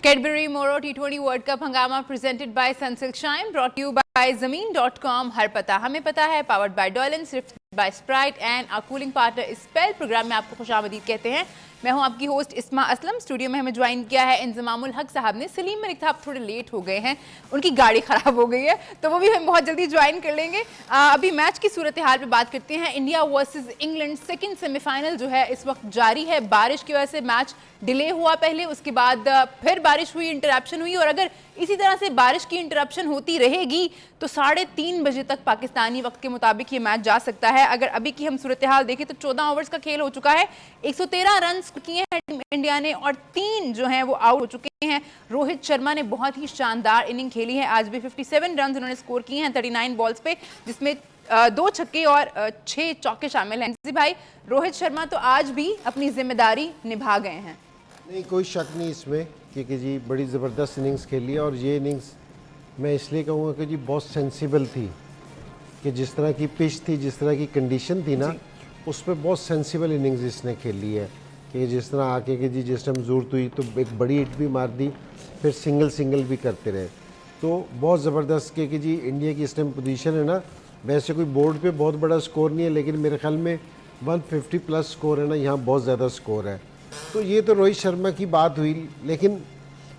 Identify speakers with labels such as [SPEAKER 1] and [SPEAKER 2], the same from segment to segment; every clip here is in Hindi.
[SPEAKER 1] कैडबरी मोरो T20 वर्ल्ड कप हंगामा presented by Sunsilk shine, brought you by ज़मीन.com। हर पता हमें पता है, पावर्ड बाय डॉलन, सिर्फ by Sprite and our cooling partner इस स्पेल प्रोग्राम में आपको खुशामदीद कहते हैं। मैं हूं आपकी होस्ट इस्मा असलम। स्टूडियो में हमें ज्वाइन किया है इंजमामुल हक साहब ने। सलीम मलिक साहब थोड़े लेट हो गए हैं, उनकी गाड़ी खराब हो गई है, तो वो भी हम बहुत जल्दी ज्वाइन कर लेंगे। अभी मैच की सूरत हाल पे बात करते हैं। India versus England second semifinal जो है इस वक्त जारी है। बारिश की वजह से मैच डिले हुआ पहले, उसके बाद फिर बारिश हुई, इंटरप्शन हुई, और अगर इसी तरह से बारिश की इंटरप्शन होती रहेगी तो 3:30 बजे तक पाकिस्तानी वक्त के मुताबिक ये मैच जा सकता है। अगर अभी की हम सूरत हाल देखें तो 14 ओवर्स का खेल हो चुका है, 113 रन किए हैं टीम इंडिया ने और 3 जो हैं वो आउट हो चुके हैं। रोहित शर्मा ने बहुत ही शानदार इनिंग खेली है, आज भी 57 रन उन्होंने स्कोर किए हैं 39 बॉल्स पे, जिसमें 2 छक्के और 6 चौके शामिल हैं। जी भाई, रोहित शर्मा तो आज भी अपनी जिम्मेदारी निभा गए हैं।
[SPEAKER 2] नहीं, कोई शक नहीं इसमें, क्योंकि जी बड़ी ज़बरदस्त इनिंग्स खेली है। और ये इनिंग्स मैं इसलिए कहूँगा कि जी बहुत सेंसिबल थी, कि जिस तरह की पिच थी, जिस तरह की कंडीशन थी ना, उस पर बहुत सेंसिबल इनिंग्स इसने खेली है। कि जिस तरह आके कि जी जिस टाइम ज़रूरत हुई तो एक बड़ी हिट भी मार दी, फिर सिंगल भी करते रहे, तो बहुत ज़बरदस्त। कि जी इंडिया की इस टाइम पोजीशन है ना, वैसे कोई बोर्ड पे बहुत बड़ा स्कोर नहीं है, लेकिन मेरे ख्याल में 150 प्लस स्कोर है ना, यहाँ बहुत ज़्यादा स्कोर है। तो ये तो रोहित शर्मा की बात हुई, लेकिन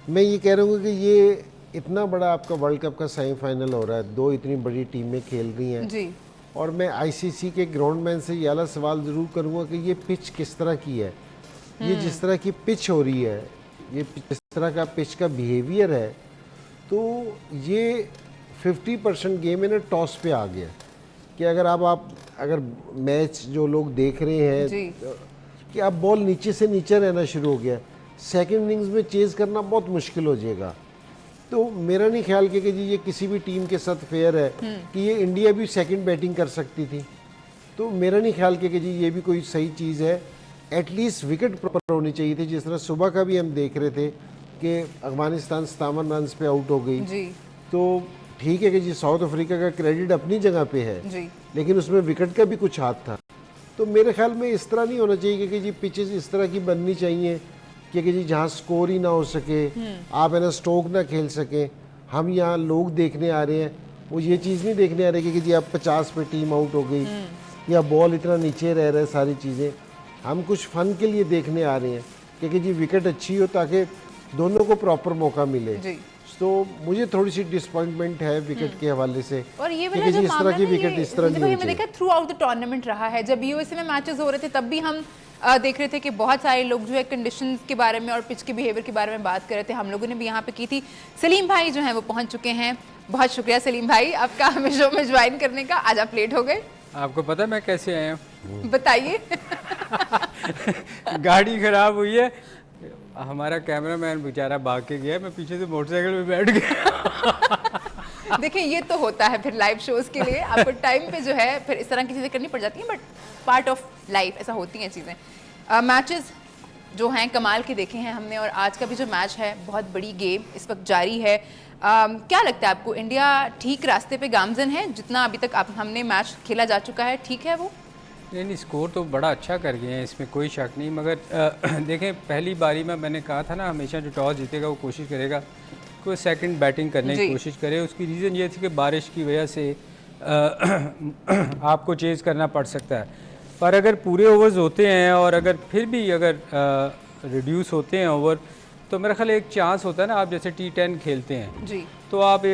[SPEAKER 2] मैं ये कह रहा हूँ कि ये इतना बड़ा आपका वर्ल्ड कप का सेमीफाइनल हो रहा है, 2 इतनी बड़ी टीमें खेल रही हैं
[SPEAKER 1] जी।
[SPEAKER 2] और मैं आईसीसी के ग्राउंडमैन से ये वाला सवाल ज़रूर करूँगा कि ये पिच किस तरह की है। ये जिस तरह की पिच हो रही है, ये जिस तरह का पिच का बिहेवियर है, तो ये 50% गेम है ना टॉस पे आ गया। कि अगर मैच जो लोग देख रहे हैं कि अब बॉल नीचे से नीचे रहना शुरू हो गया, सेकंड इनिंग्स में चेज़ करना बहुत मुश्किल हो जाएगा। तो मेरा नहीं ख्याल कि जी ये किसी भी टीम के साथ फेयर है कि ये इंडिया भी सेकंड बैटिंग कर सकती थी। तो मेरा नहीं ख्याल कि जी ये भी कोई सही चीज़ है। एटलीस्ट विकेट प्रॉपर होनी चाहिए थी। जिस तरह सुबह का भी हम देख रहे थे कि अफगानिस्तान 57 रन पे आउट हो गई, तो ठीक है कि जी साउथ अफ्रीका का क्रेडिट अपनी जगह पे है, लेकिन उसमें विकेट का भी कुछ हाथ था। तो मेरे ख्याल में इस तरह नहीं होना चाहिए कि जी पिचेस इस तरह की बननी चाहिए कि जी जहाँ स्कोर ही ना हो सके, आप है ना स्ट्रोक ना खेल सके। हम यहाँ लोग देखने आ रहे हैं, वो ये चीज़ नहीं देखने आ रहे कि जी अब 50 पे टीम आउट हो गई या बॉल इतना नीचे रह रहा है। सारी चीज़ें हम कुछ फ़न के लिए देखने आ रहे हैं कि जी विकेट अच्छी हो ताकि दोनों को प्रॉपर मौका मिले। तो मुझे थोड़ी सी डिसअपॉइंटमेंट है विकेट के हवाले से।
[SPEAKER 1] और ये वाला जो
[SPEAKER 2] इस तरह की विकेट इस तरह नहीं
[SPEAKER 1] मैंने देखा थ्रू आउट द टूर्नामेंट रहा है। जब यूएसए में मैचेस हो रहे थे तब भी हम देख रहे थे कि बहुत सारे लोग जो है कंडीशंस के बारे में और पिच के बिहेवियर के बारे में बात कर रहे थे। हम लोगों ने भी यहाँ पे की थी। सलीम भाई जो है वो पहुंच चुके हैं। बहुत शुक्रिया सलीम भाई आपका हमें शो में ज्वाइन करने का। आज आप लेट हो गए।
[SPEAKER 3] आपको पता है मैं कैसे आया हूँ?
[SPEAKER 1] बताइए।
[SPEAKER 3] गाड़ी खराब हुई है, हमारा कैमरामैन बेचारा भाग के गया, मैं पीछे से मोटरसाइकिल पे बैठ गया।
[SPEAKER 1] देखिए ये तो होता है फिर लाइव शोज के लिए आपको टाइम पे जो है फिर इस तरह की चीज़ें करनी पड़ जाती हैं, बट पार्ट ऑफ लाइफ ऐसा होती हैं चीज़ें। मैचेस जो हैं कमाल के देखे हैं हमने, और आज का भी जो मैच है बहुत बड़ी गेम इस वक्त जारी है। क्या लगता है आपको, इंडिया ठीक रास्ते पे गामजन है? जितना अभी तक हमने मैच खेला जा चुका है ठीक है वो?
[SPEAKER 3] नहीं, स्कोर तो बड़ा अच्छा कर गए हैं, इसमें कोई शक नहीं। मगर देखें पहली बारी में मैंने कहा था ना, हमेशा जो टॉस जीतेगा वो कोशिश करेगा कोई सेकंड बैटिंग करने की कोशिश करे। उसकी रीज़न ये थी कि बारिश की वजह से आपको चेज़ करना पड़ सकता है। पर अगर पूरे ओवर्स होते हैं और अगर फिर भी अगर रिड्यूस होते हैं ओवर, तो मेरा ख्याल एक चांस होता है ना, आप जैसे T10 खेलते हैं
[SPEAKER 1] जी,
[SPEAKER 3] तो आप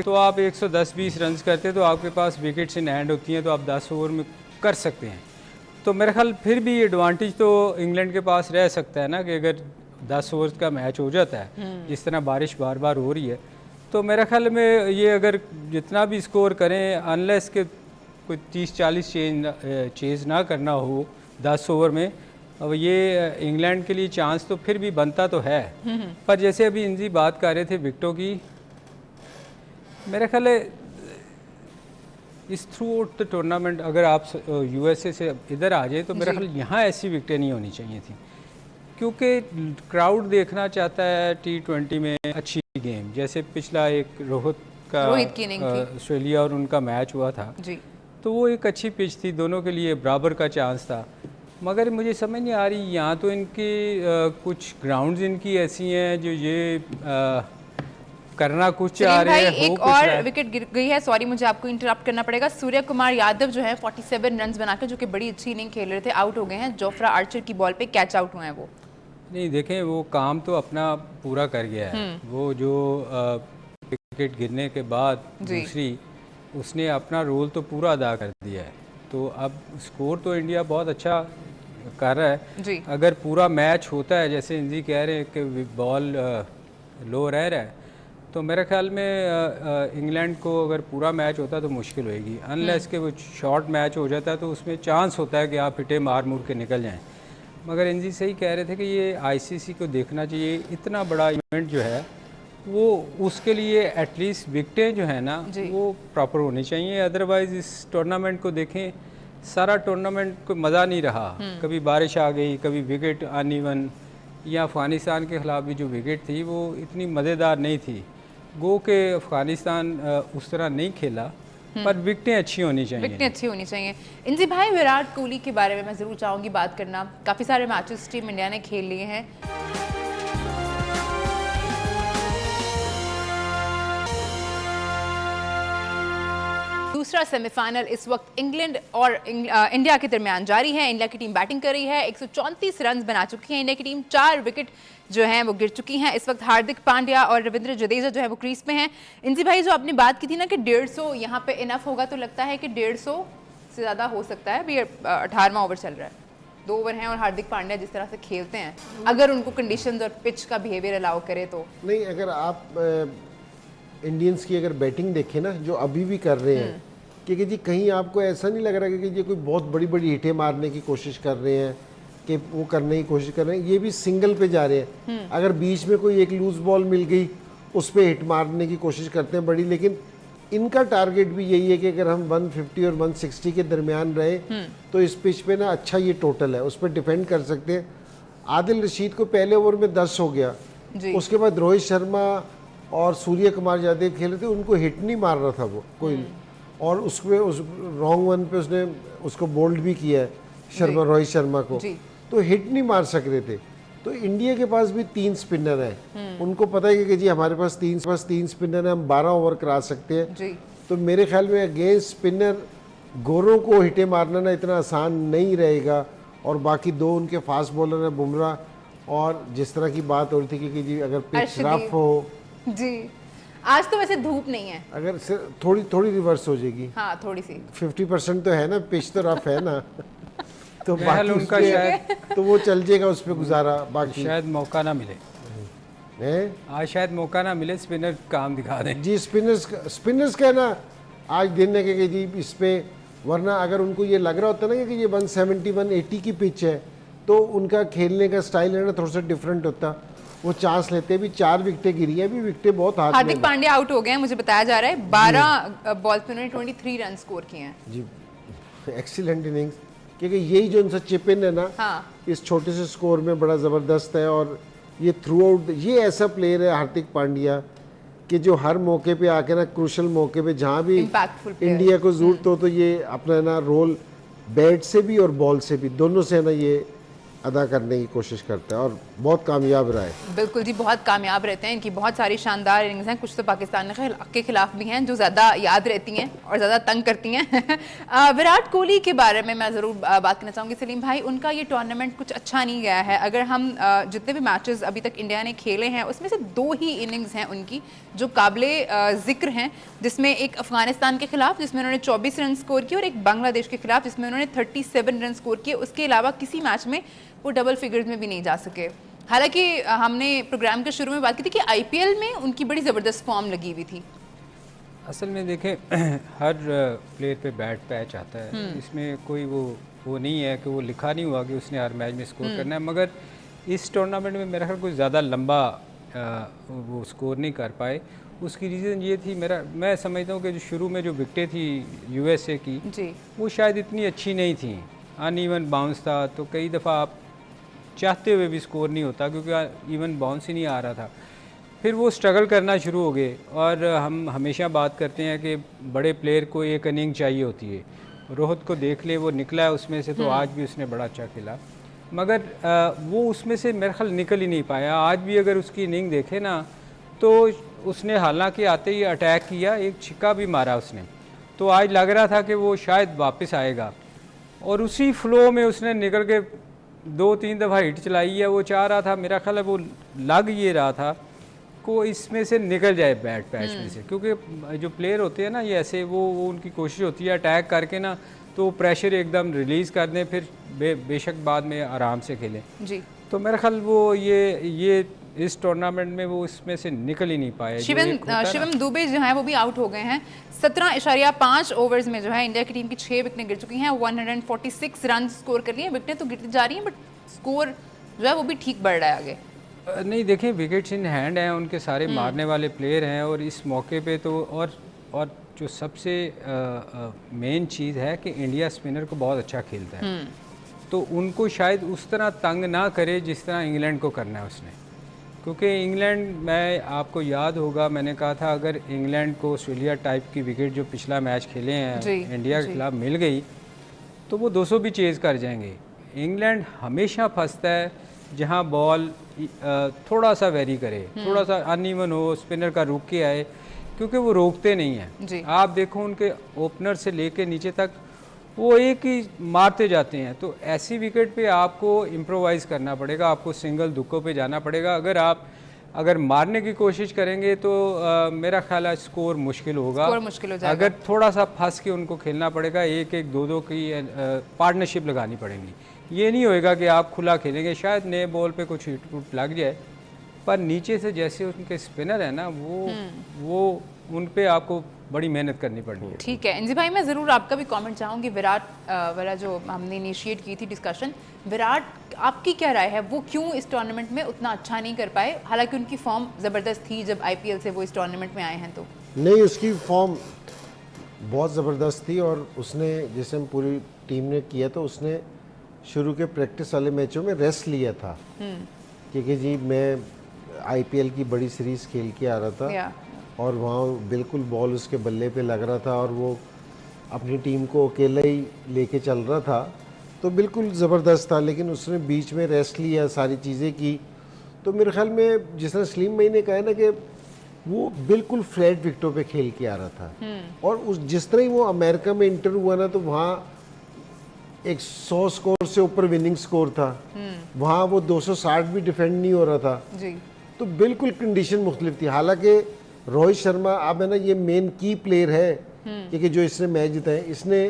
[SPEAKER 3] 110-20 रन करते हैं तो आपके पास विकेट्स इन हैंड होती हैं, तो आप 10 ओवर में कर सकते हैं। तो मेरा ख्याल फिर भी एडवांटेज तो इंग्लैंड के पास रह सकता है ना, कि अगर 10 ओवर्स का मैच हो जाता है जिस तरह बारिश बार बार हो रही है, तो मेरा ख्याल में ये अगर जितना भी स्कोर करें, अनलेस के कोई 30-40 चेज़ ना करना हो 10 ओवर में, अब ये इंग्लैंड के लिए चांस तो फिर भी बनता तो है। पर जैसे अभी इंजी बात कर रहे थे विकेटों की, मेरा ख्याल है इस थ्रू आउट द टूर्नामेंट अगर आप यूएसए से इधर आ जाए तो मेरा ख्याल यहाँ ऐसी विकेटें नहीं होनी चाहिए थी, क्योंकि क्राउड देखना चाहता है T20 में अच्छी गेम। जैसे पिछला एक रोहित की ऑस्ट्रेलिया और उनका मैच हुआ था जी, तो वो एक अच्छी पिच थी, दोनों के लिए बराबर का चांस था। मगर मुझे समझ नहीं आ रही, यहाँ तो इनकी कुछ ग्राउंड्स इनकी ऐसी हैं जो ये करना कुछ चाह
[SPEAKER 1] सलीम
[SPEAKER 3] रहे
[SPEAKER 1] भाई,
[SPEAKER 3] हैं, हो
[SPEAKER 1] एक
[SPEAKER 3] कुछ रहा
[SPEAKER 1] और
[SPEAKER 3] है।
[SPEAKER 1] विकेट गिर गई है, सॉरी मुझे आपको इंटरप्ट करना पड़ेगा। सूर्य कुमार यादव जो है 47 रन्स बनाकर, जो कि बड़ी अच्छी इनिंग खेल रहे थे, आउट हो गए हैं। जोफ्रा आर्चर की बॉल पे कैच आउट हुए हैं वो।
[SPEAKER 3] नहीं देखें, वो काम तो अपना पूरा कर गया है। वो जो विकेट गिरने के बाद
[SPEAKER 1] जी।
[SPEAKER 3] दूसरी, उसने अपना रोल तो पूरा अदा कर दिया है। तो अब स्कोर तो इंडिया बहुत अच्छा कर रहा है।
[SPEAKER 1] जी।
[SPEAKER 3] अगर पूरा मैच होता है जैसे इंजी कह रहे हैं कि बॉल लो रह रहा है, तो मेरे ख्याल में इंग्लैंड को अगर पूरा मैच होता तो मुश्किल होएगी, अनलेस के वो शॉर्ट मैच हो जाता है तो उसमें चांस होता है कि आप हिटे मार मुड़ के निकल जाएं। मगर इंजी सही कह रहे थे कि ये आईसीसी को देखना चाहिए, इतना बड़ा इवेंट जो है वो उसके लिए एटलीस्ट विकेटें जो है ना
[SPEAKER 1] जी।
[SPEAKER 3] वो प्रॉपर होनी चाहिए। अदरवाइज़ इस टूर्नामेंट को देखें, सारा टूर्नामेंट को मज़ा नहीं रहा। कभी बारिश आ गई, कभी विकेट अनइवन, या अफ़गानिस्तान के ख़िलाफ़ भी जो विकेट थी वो इतनी मज़ेदार नहीं थी। गो के अफ़गानिस्तान उस तरह नहीं खेला, पर विकेटें अच्छी होनी चाहिए।
[SPEAKER 1] विकेटें अच्छी होनी चाहिए। इंजी भाई, विराट कोहली के बारे में मैं ज़रूर चाहूँगी बात करना। काफ़ी सारे मैचेस टीम इंडिया ने खेल लिए हैं। दूसरा सेमीफाइनल इस वक्त इंग्लैंड और इंडिया के दरमियान जारी है। इंडिया की टीम बैटिंग कर रही है, 134 रन बना चुकी है इंडिया की टीम। 4 विकेट जो हैं वो गिर चुकी हैं। इस वक्त हार्दिक पांड्या और रविंद्र जडेजा जो है वो क्रीज पे हैं। इंजी भाई, जो आपने बात की थी ना कि 150 यहाँ पे इनफ होगा, तो लगता है कि 150 से ज़्यादा हो सकता है। अभी 18वां ओवर चल रहा है, 2 ओवर हैं, और हार्दिक पांड्या जिस तरह से खेलते हैं, अगर उनको कंडीशंस और पिच का बिहेवियर अलाउ करे तो।
[SPEAKER 2] नहीं, अगर आप इंडियंस की अगर बैटिंग देखें ना, जो अभी भी कर रहे हैं, कि जी कहीं आपको ऐसा नहीं लग रहा कि ये कोई बहुत बड़ी बड़ी हिटें मारने की कोशिश कर रहे हैं, कि वो करने की कोशिश कर रहे हैं, ये भी सिंगल पे जा रहे हैं। अगर बीच में कोई एक लूज बॉल मिल गई, उस पर हिट मारने की कोशिश करते हैं बड़ी, लेकिन इनका टारगेट भी यही है कि अगर हम 150 और 160 के दरमियान रहे तो इस पिच पे ना अच्छा ये टोटल है, उस पर डिपेंड कर सकते हैं। आदिल रशीद को पहले ओवर में 10 हो गया, उसके बाद रोहित शर्मा और सूर्य कुमार यादव खेले थे, उनको हिट नहीं मार रहा था वो कोई, और उसमें उस रॉन्ग वन पे उसने उसको बोल्ड भी किया है शर्मा, रोहित शर्मा को, तो हिट नहीं मार सक रहे थे। तो इंडिया के पास भी 3 स्पिनर हैं, उनको पता है कि जी हमारे पास 3 स्पिनर हैं, हम 12 ओवर करा सकते हैं
[SPEAKER 1] जी।
[SPEAKER 2] तो मेरे ख्याल में अगेंस्ट स्पिनर गोरों को हिटे मारना ना इतना आसान नहीं रहेगा। और बाकी 2 उनके फास्ट बॉलर हैं, बुमराह, और जिस तरह की बात हो रही थी कि जी अगर पिच रफ हो
[SPEAKER 1] जी, आज तो वैसे धूप नहीं है,
[SPEAKER 2] अगर थोड़ी थोड़ी रिवर्स हो जाएगी,
[SPEAKER 1] हाँ थोड़ी सी
[SPEAKER 2] 50% तो है ना, पिच तो रफ है ना तो
[SPEAKER 3] बहरहाल
[SPEAKER 2] बाकी
[SPEAKER 3] उनका
[SPEAKER 2] उस पे-
[SPEAKER 3] शायद
[SPEAKER 2] तो वो चल जाएगा, उस पर गुजारा। बाकी
[SPEAKER 3] शायद मौका ना मिले,
[SPEAKER 2] है
[SPEAKER 3] आज शायद मौका ना मिले, स्पिनर काम दिखा दें।
[SPEAKER 2] जी। स्पिनर्स का ना आज दिन है कि जी इस पे, वरना अगर उनको ये लग रहा होता ना कि ये 170 180 की पिच है तो उनका खेलने का स्टाइल है ना थोड़ा सा डिफरेंट होता, वो चांस लेते भी। 4 विकेटें गिरी है, अभी विकेटें बहुत हाथ में
[SPEAKER 1] हार्दिक
[SPEAKER 2] हैं।
[SPEAKER 1] पांड्या आउट हो गए हैं, मुझे बताया जा रहा है। 12 बॉल पे उन्होंने 23 रन स्कोर किए हैं।
[SPEAKER 2] जी, एक्सीलेंट इनिंग्स, क्योंकि यही जो उनसे चिप इन है ना,
[SPEAKER 1] हाँ।
[SPEAKER 2] इस छोटे से स्कोर में बड़ा ज़बरदस्त है। और ये थ्रू आउट ये ऐसा प्लेयर है हार्दिक पांड्या कि जो हर मौके पे आके ना, क्रूशल मौके पे जहाँ भी
[SPEAKER 1] Impactful player।
[SPEAKER 2] इंडिया को ज़रूरत हो तो ये अपना ना रोल बैट से भी और बॉल से भी, दोनों से ना ये अदा करने की कोशिश करता है और बहुत कामयाब रहा है।
[SPEAKER 1] बिल्कुल जी, बहुत कामयाब रहते हैं। इनकी बहुत सारी शानदार इनिंग्स हैं, कुछ तो पाकिस्तान के खिलाफ भी हैं जो ज़्यादा याद रहती हैं और ज़्यादा तंग करती हैं। विराट कोहली के बारे में मैं ज़रूर बात करना चाहूँगी सलीम भाई। उनका ये टूर्नामेंट कुछ अच्छा नहीं गया है। अगर हम जितने भी मैचेस अभी तक इंडिया ने खेले हैं उसमें से 2 ही इनिंग्स हैं उनकी जो काबिले ज़िक्र हैं, जिसमें एक अफगानिस्तान के खिलाफ जिसमें उन्होंने 24 रन स्कोर किए और एक बांग्लादेश के खिलाफ जिसमें उन्होंने 37 रन स्कोर किए। उसके अलावा किसी मैच में वो डबल फिगर्स में भी नहीं जा सके। हालांकि हमने प्रोग्राम के शुरू में बात की थी कि आईपीएल में उनकी बड़ी ज़बरदस्त फॉर्म लगी हुई थी।
[SPEAKER 3] असल में देखें हर प्लेयर पे बैट पैच आता है, इसमें कोई वो नहीं है कि वो लिखा नहीं हुआ कि उसने हर मैच में स्कोर करना है। मगर इस टूर्नामेंट में मेरा ख्याल कोई ज़्यादा लंबा वो स्कोर नहीं कर पाए। उसकी रीज़न ये थी, मैं समझता हूँ कि जो शुरू में जो विकेटें थी यूएसए की
[SPEAKER 1] जी,
[SPEAKER 3] वो शायद इतनी अच्छी नहीं थी, अनइवन बाउंस था, तो कई दफ़ा आप चाहते हुए भी स्कोर नहीं होता क्योंकि इवन बाउंस ही नहीं आ रहा था। फिर वो स्ट्रगल करना शुरू हो गए। और हम हमेशा बात करते हैं कि बड़े प्लेयर को एक इनिंग चाहिए होती है, रोहित को देख ले, वो निकला है उसमें से, तो आज भी उसने बड़ा अच्छा खेला, मगर वो उसमें से मेरे ख्याल निकल ही नहीं पाया। आज भी अगर उसकी इनिंग देखे ना तो उसने हालांकि आते ही अटैक किया, एक छिक्का भी मारा उसने, तो आज लग रहा था कि वो शायद वापस आएगा, और उसी फ्लो में उसने निकल के 2-3 दफ़ा हिट चलाई है। वो चाह रहा था, मेरा ख्याल है वो लग ये रहा था को इसमें से निकल जाए बैट पैच में से, क्योंकि जो प्लेयर होते हैं ना ये ऐसे, वो उनकी कोशिश होती है अटैक करके ना तो प्रेशर एकदम रिलीज़ कर दें, फिर बेशक बाद में आराम से खेलें जी। तो मेरा ख्याल वो ये इस टूर्नामेंट में वो इसमें से निकल ही नहीं पाए।
[SPEAKER 1] शिवम दुबे जो है वो भी आउट हो गए हैं। 17.5 ओवर्स में जो है इंडिया की टीम की 6 विकेटें गिर चुकी हैं, 146 रन स्कोर कर लिए हैं। विकेटें तो गिरती जा रही हैं, बट स्कोर जो है वो भी ठीक बढ़ रहा है आगे।
[SPEAKER 3] नहीं देखें, विकेट्स इन हैंड हैं उनके, सारे मारने वाले प्लेयर हैं, और इस मौके पे तो और जो सबसे मेन चीज़ है कि इंडिया स्पिनर को बहुत अच्छा खेलता है, तो उनको शायद उस तरह तंग ना करे जिस तरह इंग्लैंड को करना है उसने, क्योंकि इंग्लैंड, मैं आपको याद होगा मैंने कहा था अगर इंग्लैंड को ऑस्ट्रेलिया टाइप की विकेट जो पिछला मैच खेले हैं इंडिया के खिलाफ मिल गई तो वो 200 भी चेज़ कर जाएंगे। इंग्लैंड हमेशा फंसता है जहां बॉल थोड़ा सा वेरी करे, थोड़ा सा अनइवन हो, स्पिनर का रुक के आए, क्योंकि वो रोकते नहीं हैं। आप देखो उनके ओपनर से लेके नीचे तक वो एक ही मारते जाते हैं, तो ऐसी विकेट पे आपको इम्प्रोवाइज करना पड़ेगा, आपको सिंगल दुक्कों पे जाना पड़ेगा। अगर मारने की कोशिश करेंगे तो मेरा ख्याल है स्कोर मुश्किल होगा,
[SPEAKER 1] मुश्किल हो जाएगा।
[SPEAKER 3] अगर थोड़ा सा फंस के उनको खेलना पड़ेगा, 1-1, 2-2 की पार्टनरशिप लगानी पड़ेगी। ये नहीं होएगा कि आप खुला खेलेंगे, शायद नए बॉल पे कुछ हिट उट लग जाए, पर नीचे से जैसे उनके स्पिनर है ना वो उन पे आपको बड़ी मेहनत करनी पड़नी है।
[SPEAKER 1] ठीक है इंजी भाई, मैं ज़रूर आपका भी कमेंट चाहूँगी। विराट वाला जो हमने इनिशिएट की थी डिस्कशन, विराट आपकी क्या राय है, वो क्यों इस टूर्नामेंट में उतना अच्छा नहीं कर पाए? हालांकि उनकी फॉर्म ज़बरदस्त थी जब IPL से वो इस टूर्नामेंट में आए हैं। तो
[SPEAKER 2] नहीं, उसकी फॉर्म बहुत ज़बरदस्त थी, और उसने जैसे हम पूरी टीम ने किया तो उसने शुरू के प्रैक्टिस वाले मैचों में रेस्ट लिया था, क्योंकि जी मैं IPL की बड़ी सीरीज़ खेल के आ रहा था और वहाँ बिल्कुल बॉल उसके बल्ले पे लग रहा था और वो अपनी टीम को अकेला ही लेके चल रहा था, तो बिल्कुल ज़बरदस्त था। लेकिन उसने बीच में रेस्ट लिया, सारी चीज़ें की, तो मेरे ख्याल में जिस तरह सलीम भाई ने कहा ना कि वो बिल्कुल फ्लैट विकेटों पे खेल के आ रहा था, और उस जिस तरह ही वो अमेरिका में इंटर हुआ ना तो वहाँ एक 100 स्कोर से ऊपर विनिंग स्कोर था, वहाँ वो 260 भी डिफेंड नहीं हो रहा था जी। तो बिल्कुल कंडीशन मुख्तलिफ थी। हालांकि रोहित शर्मा अब है ना ये मेन की प्लेयर है, क्योंकि जो इसने मैच जिताए, इसने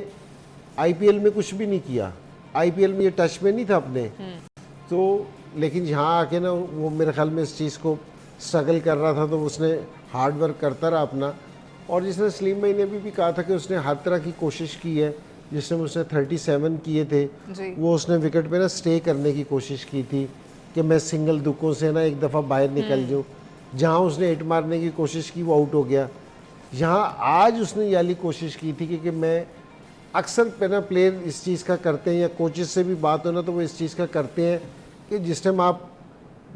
[SPEAKER 2] IPL में कुछ भी नहीं किया, IPL में ये टच में नहीं था अपने, तो लेकिन यहाँ आके ना वो मेरे ख्याल में इस चीज़ को स्ट्रगल कर रहा था, तो उसने हार्ड वर्क करता रहा अपना। और जिसने सलीम भाई ने भी कहा था कि उसने हर तरह की कोशिश की है, जिसमें उसने 37 किए थे वो उसने विकेट पे ना स्टे करने की कोशिश की थी कि मैं सिंगल दुक्कों से ना एक दफ़ा बाहर निकल जाऊँ। जहाँ उसने हिट मारने की कोशिश की वो आउट हो गया। यहाँ आज उसने ये वाली कोशिश की थी कि मैं अक्सर पहना प्लेयर इस चीज़ का करते हैं, या कोचेस से भी बात हो ना तो वो इस चीज़ का करते हैं कि जिस टाइम आप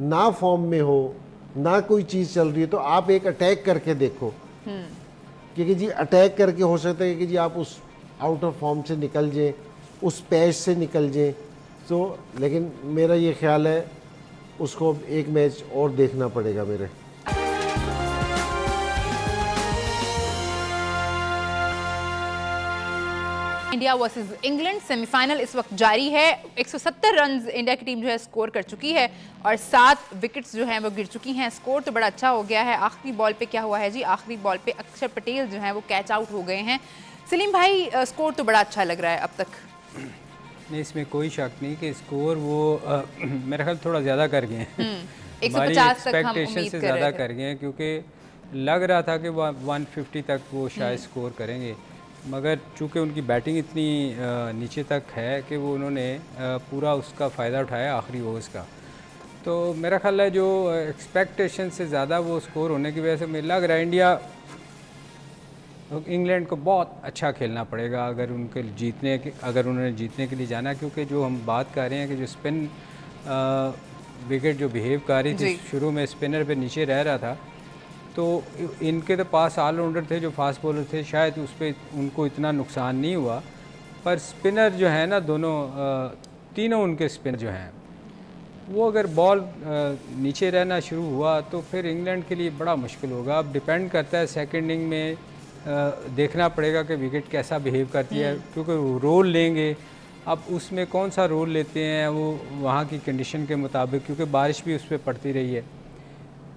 [SPEAKER 2] ना फॉर्म में हो, ना कोई चीज़ चल रही है, तो आप एक अटैक करके देखो, क्योंकि जी अटैक करके हो सकता है कि जी आप उस आउट ऑफ फॉर्म से निकल जाए, उस पैच से निकल जाए। तो लेकिन मेरा ये ख्याल है उसको एक मैच और देखना पड़ेगा मेरे।
[SPEAKER 1] इंडिया वर्सेस इंग्लैंड सेमीफाइनल इस वक्त जारी है। 170 रन इंडिया की टीम जो है स्कोर कर चुकी है और 7 विकेट्स जो हैं वो गिर चुकी हैं। स्कोर तो बड़ा अच्छा हो गया है। आखिरी बॉल पे क्या हुआ है जी, आखिरी बॉल पे अक्षर पटेल जो हैं वो कैच आउट हो गए हैं। सलीम भाई, स्कोर तो बड़ा अच्छा लग रहा है अब तक।
[SPEAKER 3] नहीं, इसमें कोई शक नहीं कि स्कोर वो मेरा ख्याल थोड़ा ज़्यादा कर गए हैं।
[SPEAKER 1] 150 तक हम
[SPEAKER 3] एक्सपेक्टेशन से ज़्यादा कर गए हैं, क्योंकि लग रहा था कि 150 तक वो शायद स्कोर करेंगे, मगर चूँकि उनकी बैटिंग इतनी नीचे तक है कि वो उन्होंने पूरा उसका फ़ायदा उठाया आखिरी ओवर्स का। तो मेरा ख्याल है जो एक्सपेक्टेशन से ज़्यादा वो स्कोर होने की वजह से मुझे लग रहा है इंग्लैंड को बहुत अच्छा खेलना पड़ेगा अगर उन्होंने जीतने के लिए जाना, क्योंकि जो हम बात कर रहे हैं कि जो स्पिन विकेट जो बिहेव कर रही थी शुरू में, स्पिनर पे नीचे रह रहा था, तो इनके तो पास ऑलराउंडर थे जो फास्ट बॉलर थे, शायद उस पर उनको इतना नुकसान नहीं हुआ, पर स्पिनर जो है ना दोनों तीनों उनके स्पिनर जो हैं वो अगर बॉल नीचे रहना शुरू हुआ तो फिर इंग्लैंड के लिए बड़ा मुश्किल होगा। अब डिपेंड करता है सेकंड इनिंग में देखना पड़ेगा कि विकेट कैसा बिहेव करती है, क्योंकि वो रोल लेंगे। अब उसमें कौन सा रोल लेते हैं वो वहाँ की कंडीशन के मुताबिक, क्योंकि बारिश भी उस पर पड़ती रही है।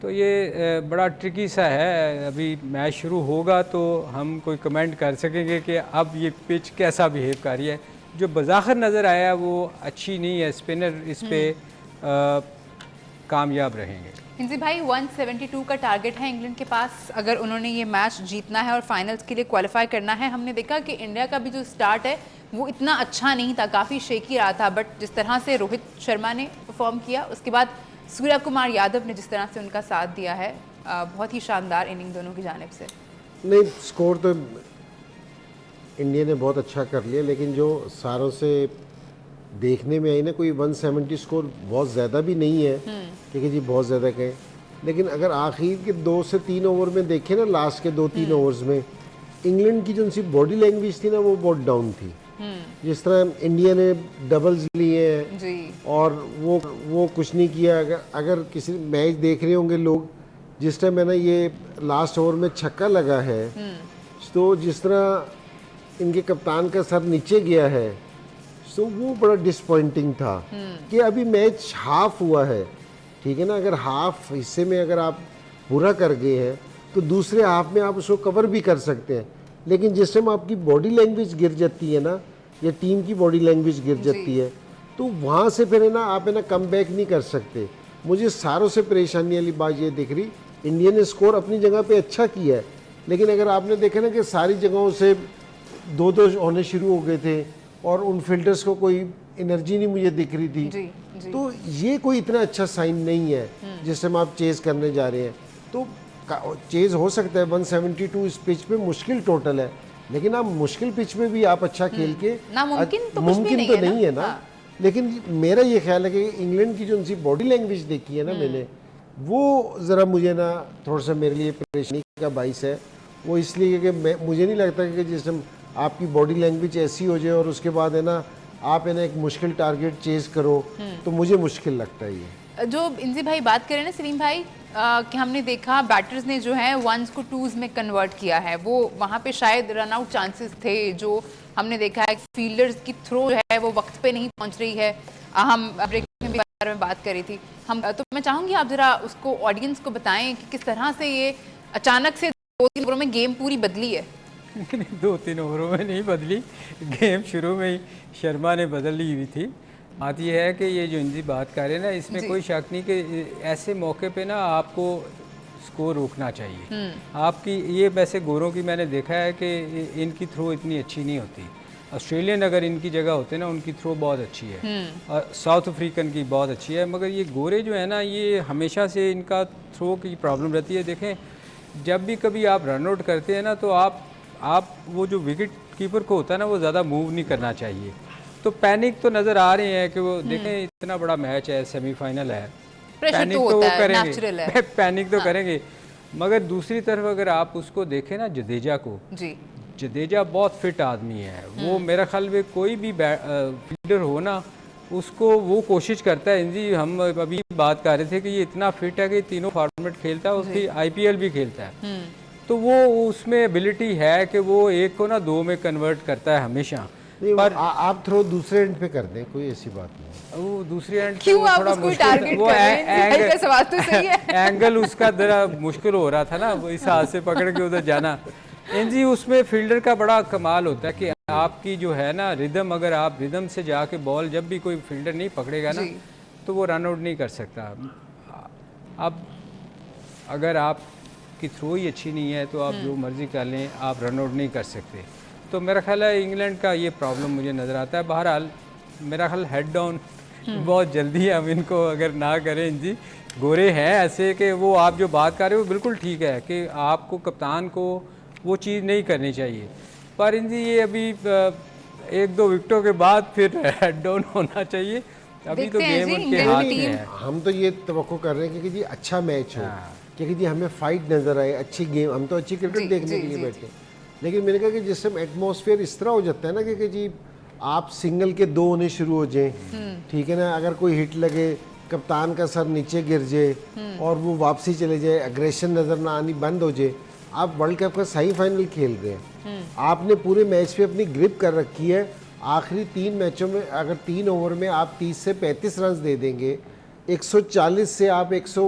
[SPEAKER 3] तो ये बड़ा ट्रिकी सा है। अभी मैच शुरू होगा तो हम कोई कमेंट कर सकेंगे कि अब ये पिच कैसा बिहेव कर रही है। जो बज़ाहिर नज़र आया वो अच्छी नहीं है, स्पिनर इस पर कामयाब रहेंगे।
[SPEAKER 1] हिंसी भाई 172 का टारगेट है इंग्लैंड के पास, अगर उन्होंने ये मैच जीतना है और फाइनल्स के लिए क्वालिफाई करना है। हमने देखा कि इंडिया का भी जो स्टार्ट है वो इतना अच्छा नहीं था, काफ़ी शेकी रहा था, बट जिस तरह से रोहित शर्मा ने परफॉर्म किया, उसके बाद सूर्य कुमार यादव ने जिस तरह से उनका साथ दिया है, बहुत ही शानदार इनिंग दोनों की जानिब से।
[SPEAKER 2] नहीं, स्कोर तो इंडिया ने बहुत अच्छा कर लिया, लेकिन जो सारों से देखने में आई ना, कोई 170 स्कोर बहुत ज़्यादा भी नहीं है क्योंकि जी बहुत ज़्यादा कहें, लेकिन अगर आखिर के 2 से 3 ओवर में देखें ना, लास्ट के 2-3 ओवर्स में इंग्लैंड की जो उनकी बॉडी लैंग्वेज थी ना वो बहुत डाउन थी। जिस तरह इंडिया ने डबल्स लिए हैं और वो कुछ नहीं किया। अगर किसी मैच देख रहे होंगे लोग, जिस टाइम मैंने ये लास्ट ओवर में छक्का लगा है, तो जिस तरह इनके कप्तान का सर नीचे गया है, तो वो बड़ा डिसपॉइंटिंग था कि अभी मैच हाफ हुआ है, ठीक है ना। अगर हाफ हिस्से में अगर आप पूरा कर गए हैं तो दूसरे हाफ में आप उसको कवर भी कर सकते हैं, लेकिन जिस टाइम आपकी बॉडी लैंग्वेज गिर जाती है ना, या टीम की बॉडी लैंग्वेज गिर जाती है, तो वहाँ से फिर है ना आप है ना कम बैक नहीं कर सकते। मुझे सारों से परेशानी वाली बात ये दिख रही, इंडिया ने स्कोर अपनी जगह पे अच्छा किया है, लेकिन अगर आपने देखा ना कि सारी जगहों से 2-2 होने शुरू हो गए थे और उन फील्डर्स को कोई एनर्जी नहीं मुझे दिख रही थी। जी। तो ये कोई इतना अच्छा साइन नहीं है जिस टाइम आप चेज़ करने जा रहे हैं। तो चेज़ हो सकता है 172 इस पिच पे मुश्किल टोटल है, लेकिन आप मुश्किल पिच में भी आप अच्छा खेल के
[SPEAKER 1] मुमकिन तो
[SPEAKER 2] नहीं है ना। लेकिन मेरा ये ख्याल है कि इंग्लैंड की जो उनकी बॉडी लैंग्वेज देखी है ना मैंने, वो ज़रा मुझे ना थोड़ा सा मेरे लिए परेशानी का बाइस है। वो इसलिए कि मुझे नहीं लगता कि जिस टाइम आपकी बॉडी लैंग्वेज ऐसी हो जाए और उसके बाद है ना आप है ना एक मुश्किल टारगेट चेज करो, तो मुझे मुश्किल लगता है ये।
[SPEAKER 1] जो इंजी भाई बात करें ना सलीम भाई, कि हमने देखा बैटर्स ने जो है 1s को 2s में कन्वर्ट किया है, वो वहाँ पे शायद रन आउट चांसेस थे। जो हमने देखा है फील्डर्स की थ्रो जो है वो वक्त पे नहीं पहुँच रही है। हम ब्रेक में भी बारे में बात करी थी हम, तो मैं चाहूँगी आप ज़रा उसको ऑडियंस को बताएं कि किस तरह से ये अचानक से 2-3 ओवरों में गेम पूरी बदली है।
[SPEAKER 3] 2-3 ओवरों में नहीं बदली, गेम शुरू में ही शर्मा ने बदल ली हुई थी। बात यह है कि ये जो इनकी बात कर रहे हैं ना, इसमें कोई शक नहीं कि ऐसे मौके पे ना आपको स्कोर रोकना चाहिए। आपकी ये वैसे गोरों की मैंने देखा है कि इनकी थ्रो इतनी अच्छी नहीं होती। ऑस्ट्रेलियन अगर इनकी जगह होते ना, उनकी थ्रो बहुत अच्छी है और साउथ अफ्रीकन की बहुत अच्छी है, मगर ये गोरे जो है ना, ये हमेशा से इनका थ्रो की प्रॉब्लम रहती है। देखें, जब भी कभी आप रन आउट करते हैं ना, तो आप वो जो विकेट कीपर को होता है ना, वो ज़्यादा मूव नहीं करना चाहिए। तो पैनिक तो नज़र आ रहे हैं कि वो देखें इतना बड़ा मैच है, सेमीफाइनल है, पैनिक तो वो करेंगे, पैनिक तो करेंगे। मगर दूसरी तरफ अगर आप उसको देखें ना, जडेजा को, जडेजा बहुत फिट आदमी है। वो मेरा ख्याल में कोई भी फील्डर हो ना, उसको वो कोशिश करता है। जी हम अभी बात कर रहे थे कि ये इतना फिट है कि तीनों फॉर्मेट खेलता है, उसकी IPL भी खेलता है, तो वो उसमें एबिलिटी है कि वो एक को ना 2 में कन्वर्ट करता है हमेशा।
[SPEAKER 2] पर आप थ्रो दूसरे एंड पे कर दें, कोई ऐसी बात नहीं।
[SPEAKER 3] वो दूसरे एंड
[SPEAKER 1] पे वो थोड़ा मुश्किल, वो
[SPEAKER 3] एंगल उसका जरा मुश्किल हो रहा था ना, वो इस हाथ से पकड़ के उधर जाना। जी उसमें फील्डर का बड़ा कमाल होता है कि आपकी जो है ना रिदम, अगर आप रिदम से जाके बॉल जब भी कोई फील्डर नहीं पकड़ेगा ना, तो वो रन आउट नहीं कर सकता। अब अगर आपकी थ्रो ही अच्छी नहीं है तो आप जो मर्जी कर लें, आप रन आउट नहीं कर सकते। तो मेरा ख्याल है इंग्लैंड का ये प्रॉब्लम मुझे नज़र आता है। बहरहाल मेरा ख्याल हेड डाउन बहुत जल्दी है, अब इनको अगर ना करें। जी गोरे हैं ऐसे कि वो आप जो बात कर रहे हो बिल्कुल ठीक है कि आपको कप्तान को वो चीज़ नहीं करनी चाहिए, पर इनकी ये अभी 1-2 विकेटों के बाद फिर हेड डाउन होना चाहिए। अभी तो गेम उनके हाथ में है।
[SPEAKER 2] हम तो ये तवक्को कर रहे हैं कि जी अच्छा मैच हो, क्योंकि जी हमें फाइट नज़र आए, अच्छी गेम, हम तो अच्छी क्रिकेट देखने के लिए बैठे। लेकिन मैंने कहा कि जिस समय एटमॉस्फेयर इस तरह हो जाता है ना कि जी आप सिंगल के 2 होने शुरू हो जाए, ठीक है ना, अगर कोई हिट लगे, कप्तान का सर नीचे गिर जाए और वो वापसी चले जाए, एग्रेशन नजर ना आनी बंद हो जाए, आप वर्ल्ड कप का सेमीफाइनल खेल रहे हैं, आपने पूरे मैच पे अपनी ग्रिप कर रखी है, आखिरी 3 मैचों में अगर 3 ओवर में आप 30 से 35 रन दे देंगे, 140 से आप 100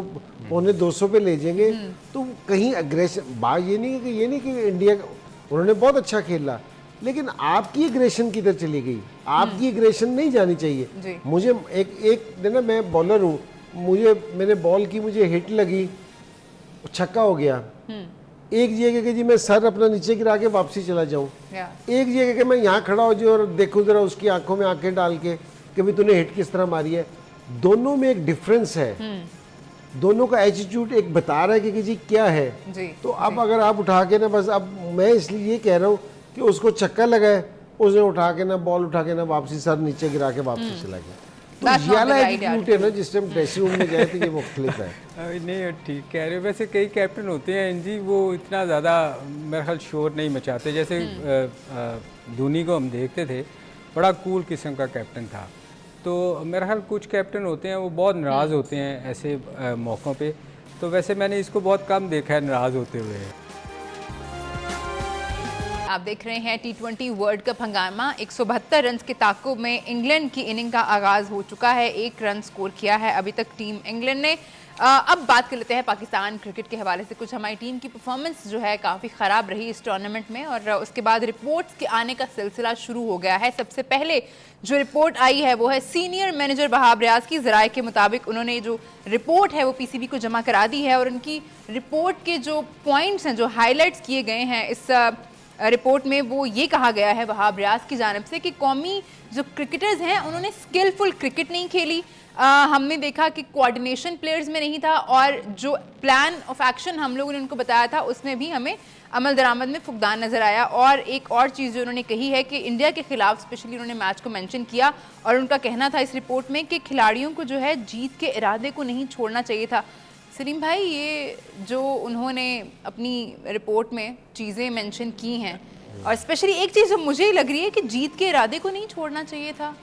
[SPEAKER 2] पौने 200 पे ले जाएंगे, तो कहीं एग्रेशन बात ये नहीं कि इंडिया उन्होंने बहुत अच्छा खेला, लेकिन आपकी एग्रेशन किधर चली गई? आपकी एग्रेशन नहीं जानी चाहिए। मुझे एक दिन मैं बॉलर हूँ, मैंने बॉल की, मुझे हिट लगी, छक्का हो गया, एक जगह के जी मैं सर अपना नीचे गिरा के वापसी चला जाऊं, एक जगह के मैं यहाँ खड़ा हो जाऊँ और देखूं जरा उसकी आंखों में आंखें डाल के कि भाई तूने हिट किस तरह मारी है। दोनों में एक डिफरेंस है, दोनों का एटीट्यूड एक बता रहा है कि जी क्या है जी, तो अब अगर आप उठा के ना, बस अब मैं इसलिए ये कह रहा हूँ कि उसको चक्का लगा है, उसने उठा के ना बॉल उठा के ना वापसी सर नीचे गिरा के वापसी चला गया, तो ये वाला एटीट्यूड है ना जिस टाइम ड्रेसिंग रूम में गए थे, ये मुख्तलिफ है।
[SPEAKER 3] नहीं ठीक कह रहे हो। वैसे कई कैप्टन होते हैं जी, वो इतना ज़्यादा मेरे ख्याल शोर नहीं मचाते, जैसे धोनी को हम देखते थे, बड़ा कूल किस्म का कैप्टन था। तो मेरा ख्याल कुछ कैप्टन होते हैं वो बहुत नाराज़ होते हैं ऐसे मौक़ों पे, तो वैसे मैंने इसको बहुत कम देखा है नाराज़ होते हुए।
[SPEAKER 1] आप देख रहे हैं T20 वर्ल्ड कप हंगामा। 172 रन के ताक़ुब में इंग्लैंड की इनिंग का आगाज़ हो चुका है, 1 रन स्कोर किया है अभी तक टीम इंग्लैंड ने। अब बात कर लेते हैं पाकिस्तान क्रिकेट के हवाले से। कुछ हमारी टीम की परफॉर्मेंस जो है काफ़ी ख़राब रही इस टूर्नामेंट में, और उसके बाद रिपोर्ट्स के आने का सिलसिला शुरू हो गया है। सबसे पहले जो रिपोर्ट आई है वो है सीनियर मैनेजर वहाब रियाज की। ज़राए के मुताबिक उन्होंने जो रिपोर्ट है वो PCB को जमा करा दी है, और उनकी रिपोर्ट के जो पॉइंट्स हैं, जो हाईलाइट्स किए गए हैं इस रिपोर्ट में, वो ये कहा गया है वहाब रियाज की जानिब से कि कौमी जो क्रिकेटर्स हैं उन्होंने स्किलफुल क्रिकेट नहीं खेली। हमने देखा कि कोऑर्डिनेशन प्लेयर्स में नहीं था, और जो प्लान ऑफ एक्शन हम लोगों ने उनको बताया था उसमें भी हमें अमल दरामद में फुकदान नज़र आया। और एक और चीज़ जो उन्होंने कही है कि इंडिया के खिलाफ स्पेशली उन्होंने मैच को मेंशन किया, और उनका कहना था इस रिपोर्ट में कि खिलाड़ियों को जो है जीत के इरादे को नहीं छोड़ना चाहिए था। सलीम भाई, ये जो उन्होंने अपनी रिपोर्ट में चीज़ें मेंशन की हैं, और स्पेशली एक चीज़ जो मुझे लग रही है कि जीत के इरादे को नहीं छोड़ना चाहिए था,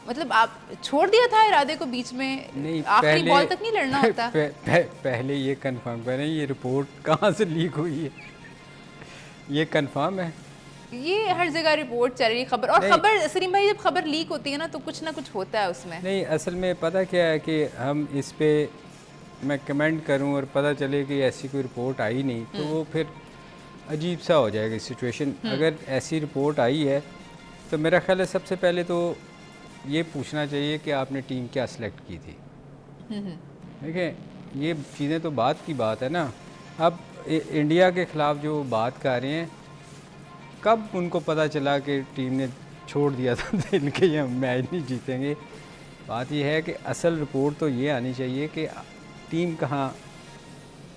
[SPEAKER 1] मतलब आप छोड़ दिया था इरादे को बीच में, नहीं आखिरी बॉल तक नहीं लड़ना होता।
[SPEAKER 3] पहले ये कंफर्म करें ये रिपोर्ट कहाँ से लीक हुई है, ये कंफर्म है?
[SPEAKER 1] ये हर जगह रिपोर्ट चल रही खबर, और खबर सलीम भाई जब खबर लीक होती है ना तो कुछ ना कुछ होता है उसमें।
[SPEAKER 3] नहीं, असल में पता क्या है कि हम इस पे मैं कमेंट करूं और पता चले कि ऐसी कोई रिपोर्ट आई नहीं, तो वो फिर अजीब सा हो जाएगा सिचुएशन। अगर ऐसी रिपोर्ट आई है तो मेरा ख्याल है सबसे पहले तो ये पूछना चाहिए कि आपने टीम क्या सिलेक्ट की थी। देखिए, ये चीज़ें तो बात की बात है ना। अब इंडिया के ख़िलाफ़ जो बात कर रहे हैं, कब उनको पता चला कि टीम ने छोड़ दिया था तो इनके ये मैच नहीं जीतेंगे। बात यह है कि असल रिपोर्ट तो ये आनी चाहिए कि टीम कहाँ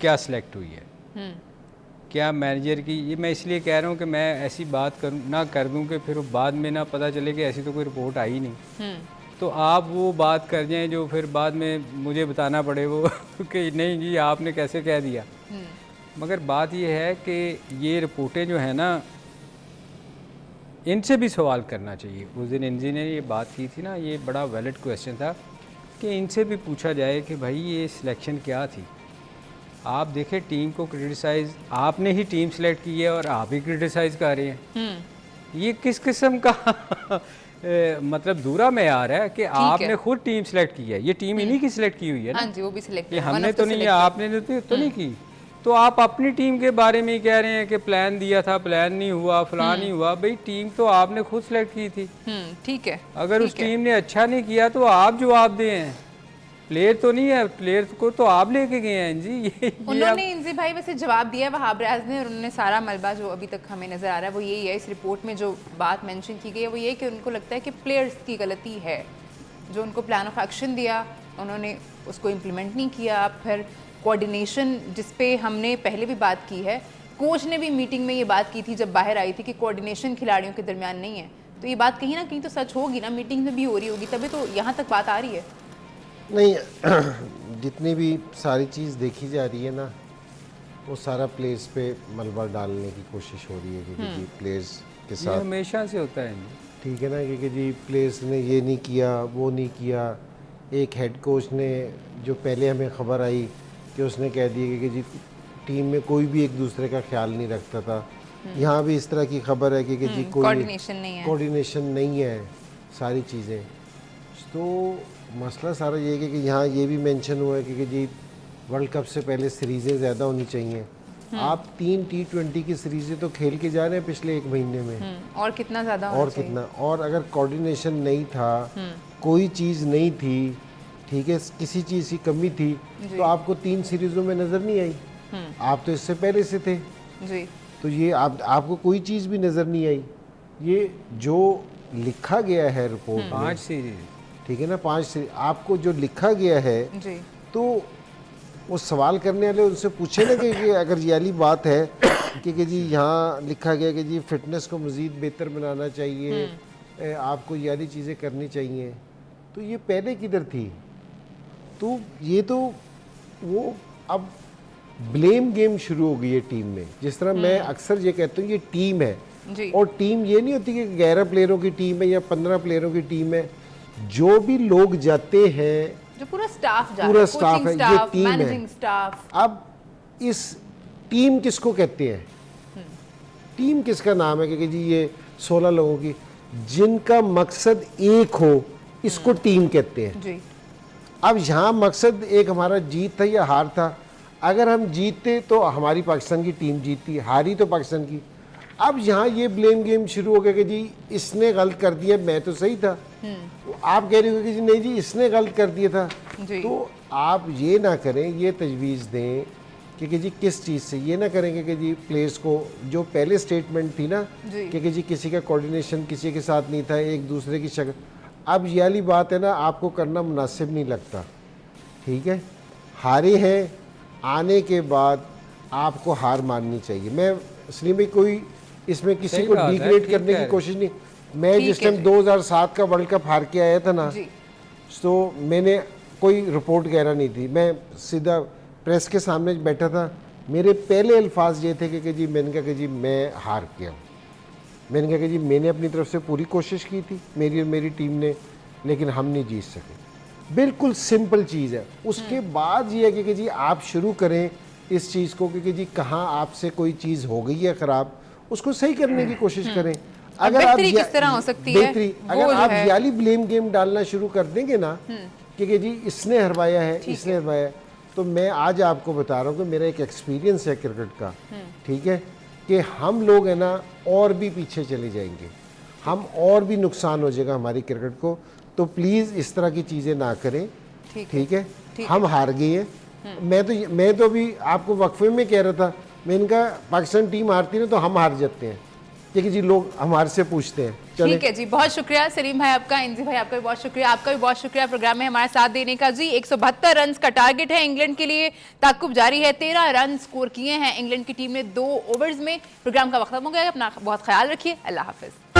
[SPEAKER 3] क्या सिलेक्ट हुई है, क्या मैनेजर की। ये मैं इसलिए कह रहा हूँ कि मैं ऐसी बात ना कर दूँ कि फिर बाद में ना पता चले कि ऐसी तो कोई रिपोर्ट आई नहीं, तो आप वो बात कर जाएं जो फिर बाद में मुझे बताना पड़े वो कि नहीं जी आपने कैसे कह दिया। मगर बात ये है कि ये रिपोर्टें जो है ना, इनसे भी सवाल करना चाहिए। उस दिन इंजी ने ये बात की थी ना, ये बड़ा वैलिड क्वेश्चन था कि इनसे भी पूछा जाए कि भाई ये सिलेक्शन क्या थी। आप देखें टीम को क्रिटिसाइज, आपने ही टीम सेलेक्ट की है और आप ही क्रिटिसाइज कर रहे हैं। ये किस किस्म का मतलब दूरा मेयार है कि आपने खुद टीम सेलेक्ट की है। ये टीम इन्हीं की सिलेक्ट की हुई है ना।
[SPEAKER 1] हाँ जी, वो भी सिलेक्ट
[SPEAKER 3] ये हमने तो नहीं, आपने तो नहीं की। तो आप अपनी टीम के बारे में ही कह रहे हैं कि प्लान दिया था, प्लान नहीं हुआ, फलां नहीं हुआ। भाई टीम तो आपने खुद सेलेक्ट की थी।
[SPEAKER 1] ठीक है,
[SPEAKER 3] अगर उस टीम ने अच्छा नहीं किया तो आप जवाब दें। प्लेयर तो नहीं है, प्लेयर को तो आप लेके गए हैं जी। ये
[SPEAKER 1] उन्होंने इंजी भाई वैसे जवाब दिया वहाब रियाज ने, और उन्होंने सारा मलबा जो अभी तक हमें नज़र आ रहा है वो यही है। इस रिपोर्ट में जो बात मेंशन की गई है वो ये कि उनको लगता है कि प्लेयर्स की गलती है, जो उनको प्लान ऑफ एक्शन दिया उन्होंने उसको इम्प्लीमेंट नहीं किया। फिर कोऑर्डिनेशन, जिस पे हमने पहले भी बात की है, कोच ने भी मीटिंग में ये बात की थी जब बाहर आई थी कि कोऑर्डिनेशन खिलाड़ियों के दरमियान नहीं है। तो ये बात कहीं ना कहीं तो सच होगी ना, मीटिंग में भी हो रही होगी, तभी तो यहाँ तक बात आ रही है।
[SPEAKER 2] नहीं, जितनी भी सारी चीज़ देखी जा रही है ना, वो सारा प्लेयर्स पे मलबा डालने की कोशिश हो रही है, क्योंकि प्लेयर्स के साथ
[SPEAKER 3] हमेशा से होता है।
[SPEAKER 2] ठीक है ना, क्योंकि जी प्लेयर्स ने ये नहीं किया, वो नहीं किया। एक हेड कोच ने, जो पहले हमें खबर आई कि उसने कह दिया कि जी टीम में कोई भी एक दूसरे का ख्याल नहीं रखता था। यहाँ भी इस तरह की खबर है कि जी कोई कोऑर्डिनेशन नहीं है सारी चीज़ें। तो मसला सारा ये है कि यहाँ ये भी मेंशन हुआ है कि जी वर्ल्ड कप से पहले सीरीज़ें ज़्यादा होनी चाहिए। आप 3 T20 की सीरीज़ें तो खेल के जा रहे हैं पिछले 1 महीने में,
[SPEAKER 1] और कितना ज़्यादा
[SPEAKER 2] और कितना, और अगर कोऑर्डिनेशन नहीं था, कोई चीज़ नहीं थी, ठीक है, किसी चीज़ की कमी थी, तो आपको 3 सीरीज़ों में नज़र नहीं आई। आप तो इससे पहले से थे
[SPEAKER 1] जी।
[SPEAKER 2] तो ये आपको कोई चीज़ भी नज़र नहीं आई। ये जो लिखा गया है रिपोर्ट
[SPEAKER 3] 5 सीरीज,
[SPEAKER 2] ठीक है ना, 5 सीरीज आपको जो लिखा गया है
[SPEAKER 1] जी, तो
[SPEAKER 2] वो सवाल करने वाले उनसे पूछे ना कि अगर ये वाली बात है कि जी यहाँ लिखा गया कि जी फिटनेस को मज़ीद बेहतर बनाना चाहिए, आपको ये वाली चीज़ें करनी चाहिए, तो ये पहले किधर थी? तो ये तो वो अब ब्लेम गेम शुरू हो गई है टीम में। जिस तरह मैं अक्सर ये कहता हूँ ये टीम है
[SPEAKER 1] जी।
[SPEAKER 2] और टीम ये नहीं होती कि 11 प्लेयरों की टीम है या 15 प्लेयरों की टीम है। जो भी लोग जाते हैं,
[SPEAKER 1] जो पूरा स्टाफ
[SPEAKER 2] पूरा स्टाफ है, ये टीम है।
[SPEAKER 1] स्टाफ।
[SPEAKER 2] अब इस टीम किसको कहते हैं? टीम किसका नाम है कि जी ये 16 लोगों की जिनका मकसद एक हो, इसको टीम कहते हैं
[SPEAKER 1] जी।
[SPEAKER 2] अब यहाँ मकसद एक हमारा जीत था या हार था। अगर हम जीतते तो हमारी पाकिस्तान की टीम जीतती, हारी तो पाकिस्तान की। अब यहाँ ये ब्लेम गेम शुरू हो गया कि जी इसने गलत कर दिया, मैं तो सही था। आप कह रहे हो कि जी नहीं जी इसने गलत कर दिया था। तो आप ये ना करें, ये तजवीज़ दें कि जी किस चीज़ से ये ना करेंगे कि जी प्लेयर्स को जो पहले स्टेटमेंट थी ना कि जी किसी का कोऑर्डिनेशन किसी के साथ नहीं था, एक दूसरे की शक्ल, अब ये वाली बात है ना आपको करना मुनासिब नहीं लगता। ठीक है, हारे हैं, आने के बाद आपको हार माननी चाहिए। मैं सलीम भाई कोई इसमें किसी को डिग्रेड करने की कोशिश नहीं। मैं जिस टाइम 2007 का वर्ल्ड कप हार के आया था ना, तो मैंने कोई रिपोर्ट वगैरह नहीं थी, मैं सीधा प्रेस के सामने बैठा था। मेरे पहले अल्फाज ये थे कि जी मैंने कहा कि जी मैं हार गया हूँ। मैंने कहा कि जी मैंने अपनी तरफ से पूरी कोशिश की थी, मेरी और मेरी टीम ने, लेकिन हम नहीं जीत सके। बिल्कुल सिंपल चीज़ है। उसके बाद ये है कि जी आप शुरू करें इस चीज़ को कि जी कहाँ आपसे कोई चीज़ हो गई है ख़राब, उसको सही करने की कोशिश करें। अगर आप
[SPEAKER 1] किस तरह हो सकती है,
[SPEAKER 2] अगर आप याली ब्लेम गेम डालना शुरू कर देंगे ना कि जी इसने हरवाया है, इसने हरवाया है, तो मैं आज आपको बता रहा हूँ कि मेरा एक एक्सपीरियंस है क्रिकेट का, ठीक है, कि हम लोग है ना और भी पीछे चले जाएंगे, हम और भी नुकसान हो जाएगा हमारी क्रिकेट को। तो प्लीज़ इस तरह की चीज़ें ना करें, ठीक है। हम हार गए हैं। मैं तो अभी आपको वक्फे में कह रहा था, मैंने कहा पाकिस्तान टीम हारती है तो हम हार जाते हैं, क्योंकि जी लोग हमारे से पूछते हैं।
[SPEAKER 1] ठीक है जी, बहुत शुक्रिया सलीम भाई आपका, इंजी भाई आपका भी बहुत शुक्रिया, आपका भी बहुत शुक्रिया प्रोग्राम में हमारे साथ देने का। जी 172 रन का टारगेट है इंग्लैंड के लिए, ताकुब जारी है। 13 रन स्कोर किए हैं इंग्लैंड की टीम ने 2 ओवर्स में। प्रोग्राम का वक्त खत्म हो गया, अपना बहुत ख्याल रखिए, अल्लाह हाफिज।